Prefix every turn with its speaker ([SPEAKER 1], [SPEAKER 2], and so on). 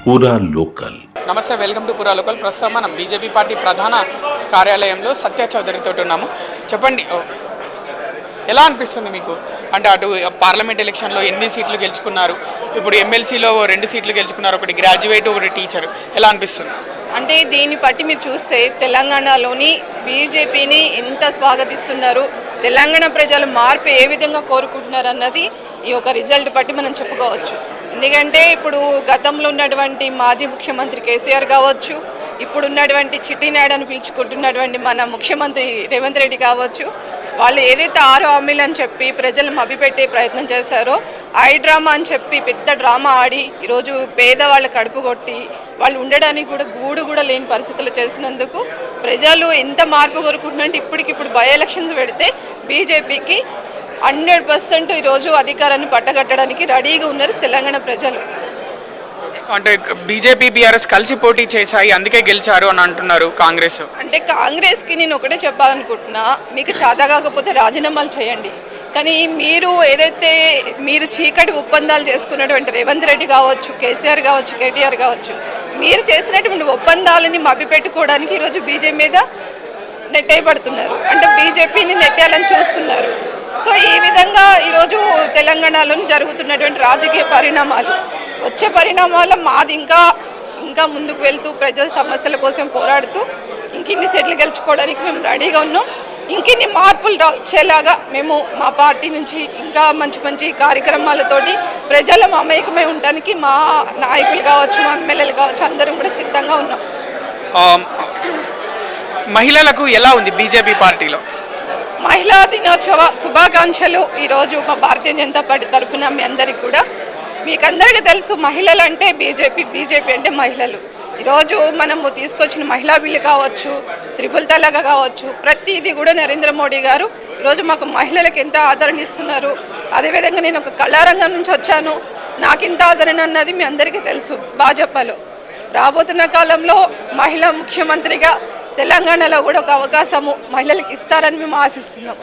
[SPEAKER 1] పూరా లోకల్.
[SPEAKER 2] నమస్తే, welcome to పూరా లోకల్. ప్రస్తుతం మనం బీజేపీ పార్టీ ప్రధాన కార్యాలయంలో సత్య చౌదరితో ఉన్నాము. చెప్పండి, ఎలా అనిపిస్తుంది మీకు? అంటే అటు పార్లమెంట్ ఎలక్షన్లో 8 సీట్లు గెలుచుకున్నారు, ఇప్పుడు ఎమ్మెల్సీలో 2 సీట్లు గెలుచుకున్నారు, ఒకటి గ్రాడ్యుయేట్ ఒకటి టీచర్. ఎలా అనిపిస్తుంది?
[SPEAKER 3] అంటే దీన్ని బట్టి మీరు చూస్తే తెలంగాణలోని బీజేపీని ఎంత స్వాగతిస్తున్నారు, తెలంగాణ ప్రజలు మార్పు ఏ విధంగా కోరుకుంటున్నారు అన్నది ఈ ఒక రిజల్ట్ బట్టి మనం చెప్పుకోవచ్చు. ఎందుకంటే ఇప్పుడు గతంలో ఉన్నటువంటి మాజీ ముఖ్యమంత్రి కేసీఆర్ కావచ్చు, ఇప్పుడు ఉన్నటువంటి చిట్టినాయుడు అని పిలుచుకుంటున్నటువంటి మన ముఖ్యమంత్రి రేవంత్ రెడ్డి కావచ్చు, వాళ్ళు ఏదైతే 6 హామీలు అని చెప్పి ప్రజలు మభ్యపెట్టే ప్రయత్నం చేశారో, ఐ డ్రామా అని చెప్పి పెద్ద డ్రామా ఆడి ఈరోజు పేదవాళ్ళు కడుపు కొట్టి వాళ్ళు ఉండడానికి కూడా గూడు కూడా లేని పరిస్థితులు చేసినందుకు ప్రజలు ఎంత మార్పు కోరుకుంటున్నారంటే ఇప్పటికిప్పుడు బై ఎలక్షన్స్ పెడితే బీజేపీకి 100% ఈరోజు అధికారాన్ని పట్టగట్టడానికి రెడీగా ఉన్నారు తెలంగాణ ప్రజలు.
[SPEAKER 2] అంటే బీజేపీ బీఆర్ఎస్ కలిసి పోటీ చేశాయి, అందుకే గెలిచారు అని అంటున్నారు కాంగ్రెస్.
[SPEAKER 3] అంటే కాంగ్రెస్కి నేను ఒకటే చెప్పాలనుకుంటున్నా, మీకు చేత కాకపోతే రాజీనామాలు చేయండి. కానీ మీరు చీకటి ఒప్పందాలు చేసుకున్నటువంటి రేవంత్ రెడ్డి కావచ్చు, కేసీఆర్ కావచ్చు, కేటీఆర్ కావచ్చు, మీరు చేసినటువంటి ఒప్పందాలని మభ్యపెట్టుకోవడానికి ఈరోజు బీజేపీ మీద నెట్టేయబడుతున్నారు. అంటే బీజేపీని నెట్టేయాలని చూస్తున్నారు. సో ఈ విధంగా ఈరోజు తెలంగాణలో జరుగుతున్నటువంటి రాజకీయ పరిణామాలు, వచ్చే పరిణామాల మాది ఇంకా ముందుకు వెళ్తూ ప్రజల సమస్యల కోసం పోరాడుతూ ఇంకిన్ని సీట్లు గెలుచుకోవడానికి మేము రెడీగా ఉన్నాం. ఇంకిన్ని మార్పులు వచ్చేలాగా మేము మా పార్టీ నుంచి ఇంకా మంచి మంచి కార్యక్రమాలతోటి ప్రజల మమేకమై ఉండడానికి మా నాయకులు కావచ్చు, మా ఎమ్మెల్యేలు కావచ్చు, అందరం కూడా సిద్ధంగా ఉన్నాం.
[SPEAKER 2] మహిళలకు ఎలా ఉంది బీజేపీ పార్టీలో?
[SPEAKER 3] మహిళా దినోత్సవ శుభాకాంక్షలు ఈరోజు మా భారతీయ జనతా పార్టీ తరఫున మీ అందరికీ కూడా. మీకందరికీ తెలుసు, మహిళలు అంటే బీజేపీ అంటే మహిళలు. ఈరోజు మనము తీసుకొచ్చిన మహిళా బిల్లు కావచ్చు, త్రిపుల్ తలాక్ కావచ్చు, ప్రతిదీ కూడా నరేంద్ర మోడీ గారు ఈరోజు మాకు మహిళలకు ఎంత ఆదరణ ఇస్తున్నారు. అదేవిధంగా నేను ఒక కళారంగం నుంచి వచ్చాను, నాకు ఇంత ఆదరణ అన్నది మీ అందరికీ తెలుసు. భాజపాలో రాబోతున్న కాలంలో మహిళా ముఖ్యమంత్రిగా తెలంగాణలో కూడా ఒక అవకాశము మహిళలకు ఇస్తారని మేము ఆశిస్తున్నాం.